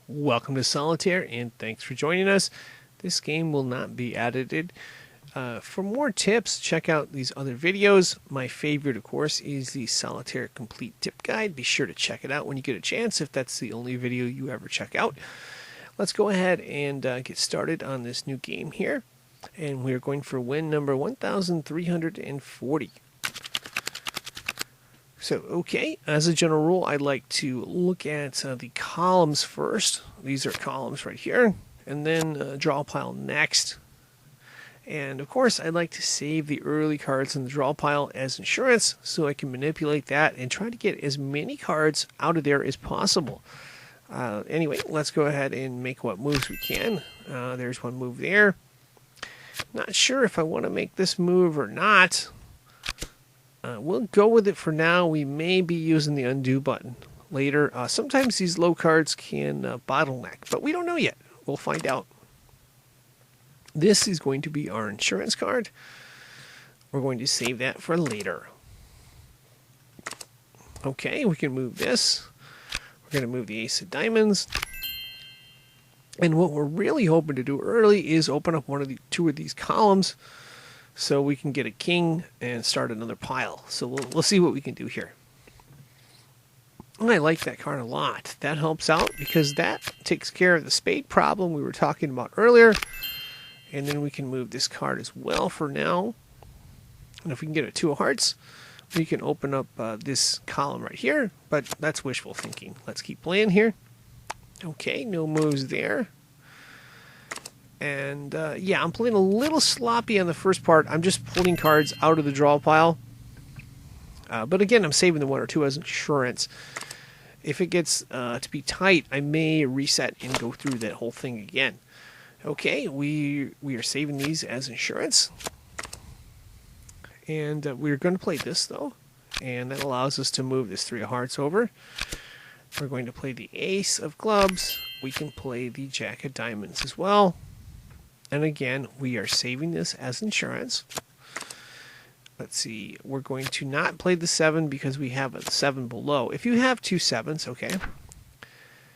Welcome to Solitaire, and thanks for joining us. This game will not be edited. For more tips, check out these other videos. My favorite, of course, is the Solitaire Complete Tip Guide. Be sure to check it out when you get a chance, if that's the only video you ever check out. Let's go ahead and get started on this new game here. And we're going for win number 1,340. So, okay, as a general rule, I'd like to look at the columns first. These are columns right here. And then draw pile next. And, of course, I'd like to save the early cards in the draw pile as insurance so I can manipulate that and try to get as many cards out of there as possible. Anyway, let's go ahead and make what moves we can. There's one move there. Not sure if I want to make this move or not. We'll go with it for now. We may be using the undo button later. Sometimes these low cards can bottleneck, but we don't know yet. We'll find out. This is going to be our insurance card. We're going to save that for later. Okay, we can move this. We're going to move the ace of diamonds. And what we're really hoping to do early is open up two of these columns so we can get a king and start another pile. So we'll see what we can do here. I like that card a lot. That helps out because that takes care of the spade problem we were talking about earlier. And then we can move this card as well for now. And if we can get a two of hearts, we can open up this column right here. But that's wishful thinking. Let's keep playing here. Okay, no moves there. And yeah, I'm playing a little sloppy on the first part. I'm just pulling cards out of the draw pile. But again, I'm saving the one or two as insurance. If it gets to be tight, I may reset and go through that whole thing again. Okay, we are saving these as insurance. And we're going to play this, though. And that allows us to move this three of hearts over. We're going to play the ace of clubs. We can play the jack of diamonds as well. And again, we are saving this as insurance. Let's see. We're going to not play the 7 because we have a 7 below. If you have two 7s, okay.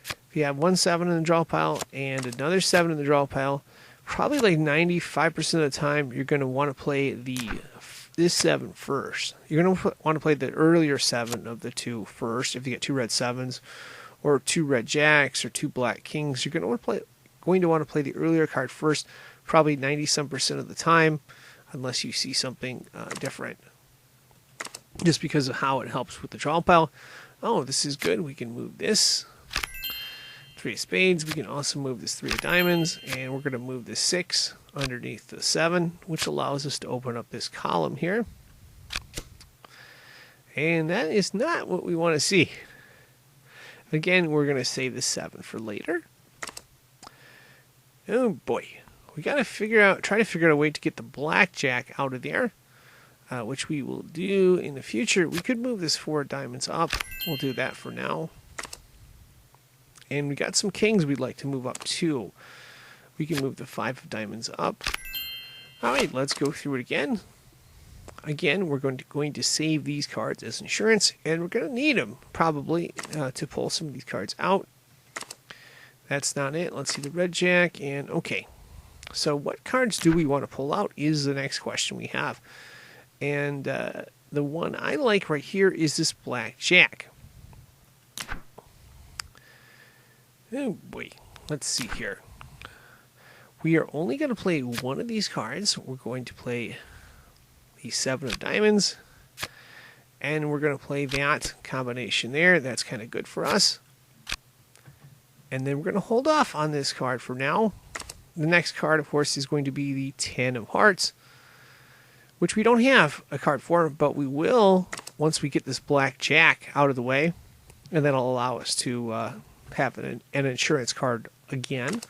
If you have one 7 in the draw pile and another 7 in the draw pile, probably like 95% of the time, you're going to want to play this 7 first. You're going to want to play the earlier 7 of the two first. If you get two red 7s or two red jacks or two black kings, you're going to want to play the earlier card first, probably 90% of the time, unless you see something different. Just because of how it helps with the draw pile. Oh, this is good. We can move this. 3 of spades. We can also move this 3 of diamonds, and we're going to move this 6 underneath the 7, which allows us to open up this column here. And that is not what we want to see. Again, we're going to save the 7 for later. Oh boy, we got to try to figure out a way to get the blackjack out of there, which we will do in the future. We could move this 4 diamonds up. We'll do that for now. And we got some kings we'd like to move up too. We can move the 5 of diamonds up. All right, let's go through it again. Again, we're going to save these cards as insurance, and we're going to need them probably to pull some of these cards out. That's not it. Let's see the red jack, and okay. So what cards do we want to pull out is the next question we have. And the one I like right here is this black jack. Oh boy, let's see here. We are only going to play one of these cards. We're going to play the 7 of diamonds, and we're going to play that combination there. That's kind of good for us. And then we're going to hold off on this card for now. The next card, of course, is going to be the 10 of hearts, which we don't have a card for, but we will once we get this black jack out of the way, and that'll allow us to have an insurance card again.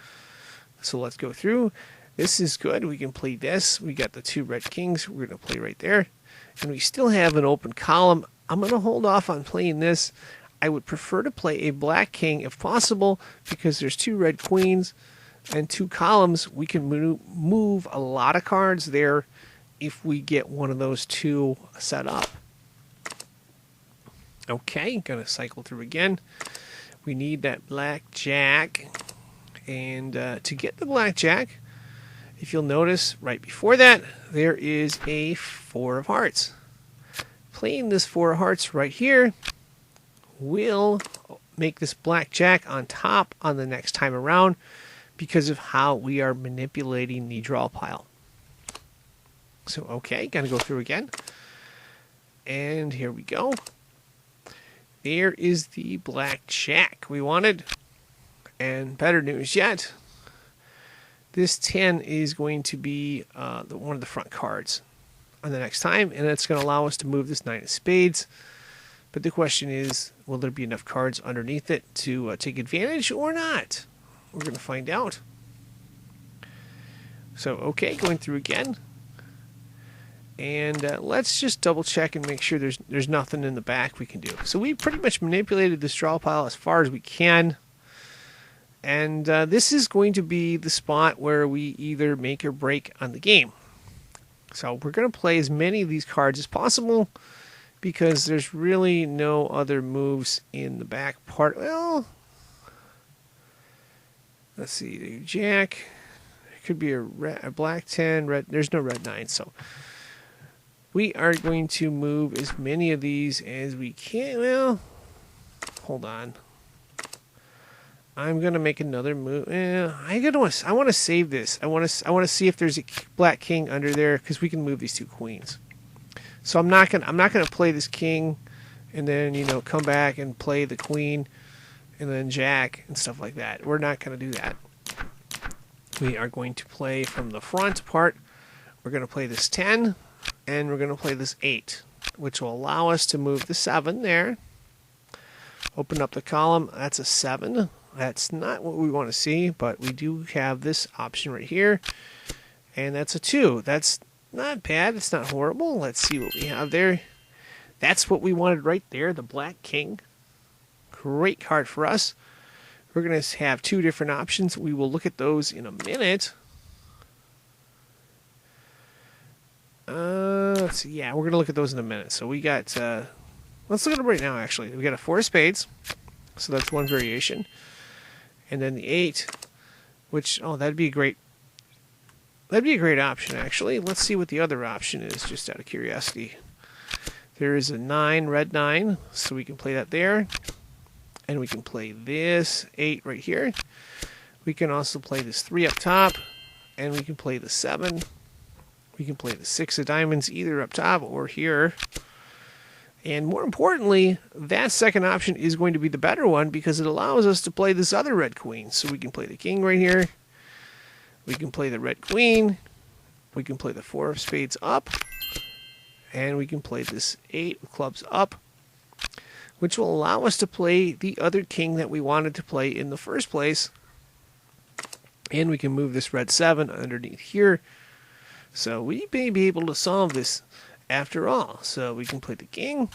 So let's go through. This is good. We can play this. We got the 2 red kings. We're going to play right there. And we still have an open column. I'm going to hold off on playing this. I would prefer to play a black king if possible because there's 2 red queens and 2 columns. We can move a lot of cards there if we get one of those 2 set up. Okay, going to cycle through again. We need that blackjack. And to get the blackjack, if you'll notice right before that, there is a 4 of hearts. Playing this 4 of hearts right here will make this blackjack on top on the next time around because of how we are manipulating the draw pile. So, okay, gotta go through again. And here we go. There is the blackjack we wanted. And better news yet, this 10 is going to be one of the front cards on the next time, and it's going to allow us to move this 9 of spades. But the question is, will there be enough cards underneath it to take advantage or not? We're going to find out. So, okay, going through again. And let's just double check and make sure there's nothing in the back we can do. So we pretty much manipulated this draw pile as far as we can. And this is going to be the spot where we either make or break on the game. So we're going to play as many of these cards as possible because there's really no other moves in the back part. Well, let's see, the jack. It could be a black 10, red. There's no red 9, so we are going to move as many of these as we can. Well, hold on. I'm gonna make another move. I want to save this. I want to see if there's a black king under there because we can move these 2 queens. So I'm not gonna play this king, and then come back and play the queen, and then jack and stuff like that. We're not gonna do that. We are going to play from the front part. We're gonna play this 10, and we're gonna play this 8, which will allow us to move the 7 there. Open up the column. That's a 7. That's not what we want to see, but we do have this option right here, and that's a 2. That's not bad. It's not horrible. Let's see what we have there. That's what we wanted right there, the black king. Great card for us. We're going to have 2 different options. We will look at those in a minute. Let's see. Yeah, we're going to look at those in a minute. So we got, let's look at them right now, actually. We got a 4 of spades, so that's one variation. And then the 8, which, that'd be a great option, actually. Let's see what the other option is, just out of curiosity. There is a 9, red 9, so we can play that there. And we can play this 8 right here. We can also play this 3 up top, and we can play the 7. We can play the 6 of diamonds either up top or here. And more importantly, that second option is going to be the better one because it allows us to play this other red queen. So we can play the king right here. We can play the red queen. We can play the 4 of spades up. And we can play this 8 of clubs up, which will allow us to play the other king that we wanted to play in the first place. And we can move this red 7 underneath here. So we may be able to solve this after all. So we can play the king,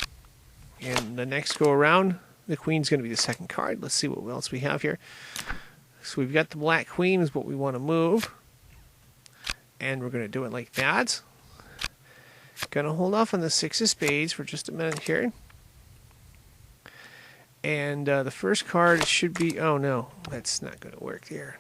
and the next go around, the queen's going to be the second card. Let's see what else we have here. So we've got the black queen is what we want to move, and we're going to do it like that. Going to hold off on the 6 of spades for just a minute here. And the first card should be, oh no, that's not going to work there.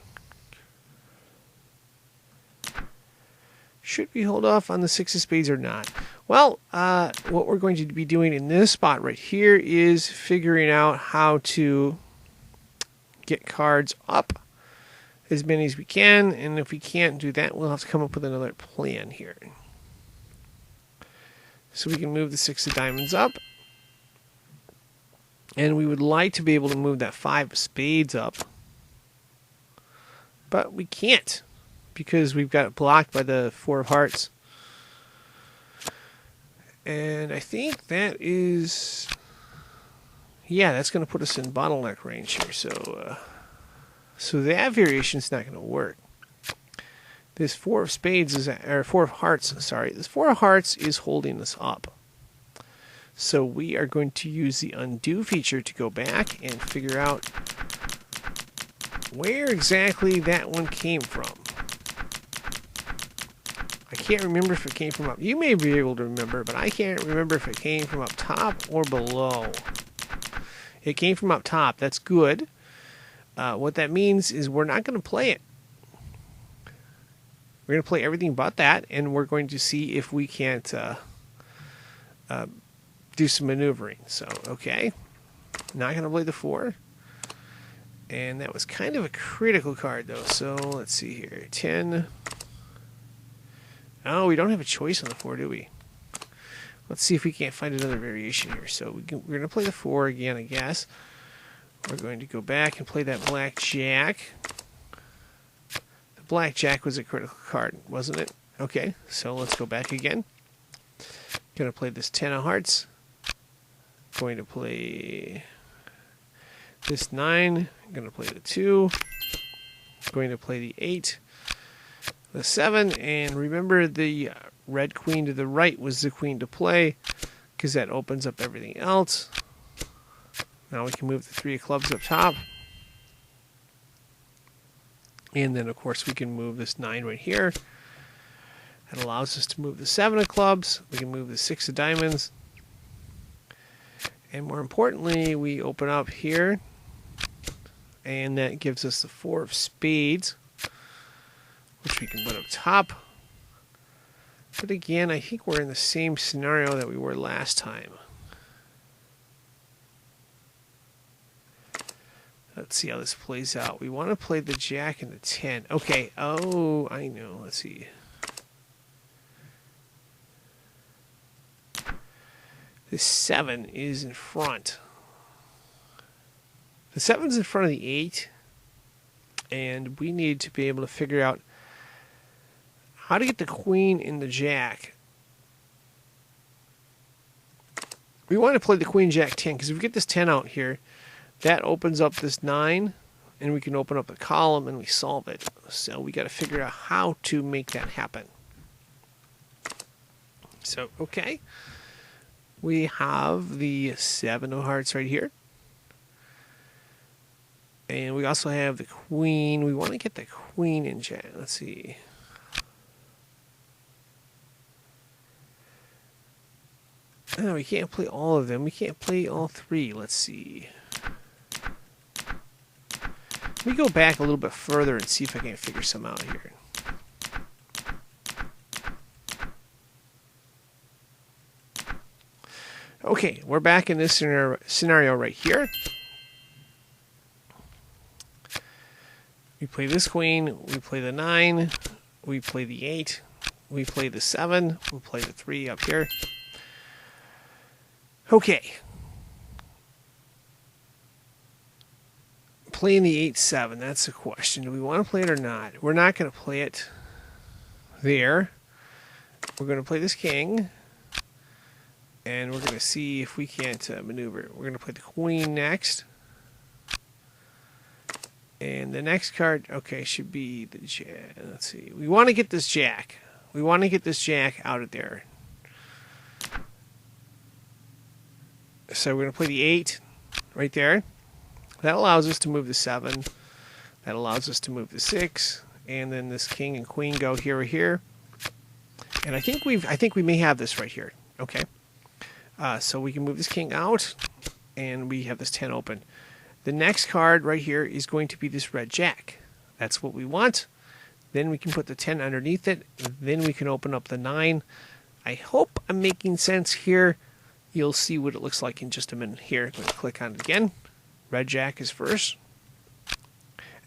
Should we hold off on the 6 of spades or not? Well, what we're going to be doing in this spot right here is figuring out how to get cards up as many as we can, and if we can't do that, we'll have to come up with another plan here. So we can move the 6 of diamonds up, and we would like to be able to move that 5 of spades up, but we can't, because we've got it blocked by the 4 of hearts. And I think that is, yeah, that's going to put us in bottleneck range here. So that variation's not going to work. This 4 of spades is, or 4 of hearts, sorry, this 4 of hearts is holding us up. So we are going to use the undo feature to go back and figure out where exactly that one came from. I can't remember if it came from up. You may be able to remember, but I can't remember if it came from up top or below. It came from up top. That's good. What that means is we're not going to play it. We're going to play everything but that, and we're going to see if we can't do some maneuvering. So, okay. Not going to play the 4. And that was kind of a critical card, though. So, let's see here. 10. Oh, we don't have a choice on the 4, do we? Let's see if we can't find another variation here. So, we're going to play the 4 again, I guess. We're going to go back and play that blackjack. The blackjack was a critical card, wasn't it? Okay, so let's go back again. Going to play this 10 of hearts. Going to play this 9. I'm going to play the 2. Going to play the 8. The 7. And remember, the red queen to the right was the queen to play, because that opens up everything else. Now we can move the 3 of clubs up top. And then, of course, we can move this 9 right here. That allows us to move the 7 of clubs. We can move the 6 of diamonds. And more importantly, we open up here. And that gives us the 4 of spades, which we can put up top. But again, I think we're in the same scenario that we were last time. Let's see how this plays out. We want to play the jack and the 10. Okay. Oh, I know. Let's see. This 7 is in front. The 7's in front of the 8. And we need to be able to figure out how to get the queen in the jack. We want to play the queen, jack, 10, because if we get this 10 out here, that opens up this 9, and we can open up a column, and we solve it. So we got to figure out how to make that happen. So, okay. We have the 7 of hearts right here. And we also have the queen. We want to get the queen in jack. Let's see. No, we can't play all of them. We can't play all 3. Let's see. Let me go back a little bit further and see if I can figure some out here. Okay, we're back in this scenario right here. We play this queen, we play the 9, we play the 8, we play the 7, we play the 3 up here. Okay. Playing the 8-7, that's the question. Do we want to play it or not? We're not going to play it there. We're going to play this king. And we're going to see if we can't maneuver. We're going to play the queen next. And the next card, okay, should be the jack. Let's see. We want to get this jack. We want to get this jack out of there. So we're going to play the 8 right there. That allows us to move the 7. That allows us to move the 6. And then this king and queen go here or here. And I think we may have this right here. Okay. So we can move this king out. And we have this 10 open. The next card right here is going to be this red jack. That's what we want. Then we can put the 10 underneath it. Then we can open up the 9. I hope I'm making sense here. You'll see what it looks like in just a minute here. I'm going to click on it again. Red jack is first.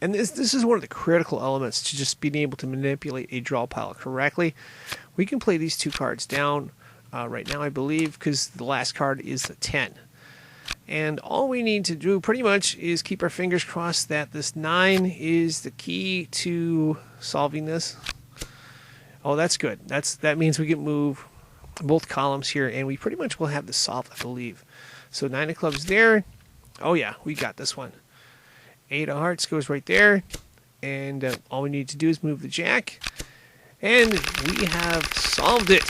And this is one of the critical elements to just being able to manipulate a draw pile correctly. We can play these 2 cards down right now, I believe, because the last card is the 10. And all we need to do pretty much is keep our fingers crossed that this 9 is the key to solving this. Oh, that's good. That means we can move both columns here, and we pretty much will have this solved, I believe. So 9 of clubs there. Oh yeah, we got this one. 8 of hearts goes right there. And all we need to do is move the jack. And we have solved it.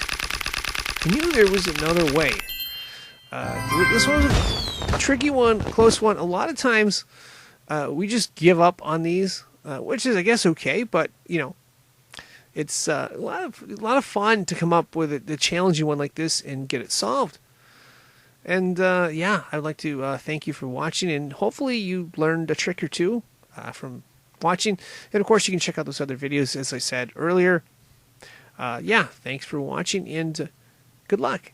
I knew there was another way. This one was a tricky one, a close one. A lot of times we just give up on these, which is, I guess, okay. But, you know, it's a lot of fun to come up with a challenging one like this and get it solved. And yeah, I'd like to thank you for watching, and hopefully you learned a trick or two from watching. And of course, you can check out those other videos, as I said earlier. Yeah, thanks for watching, and good luck.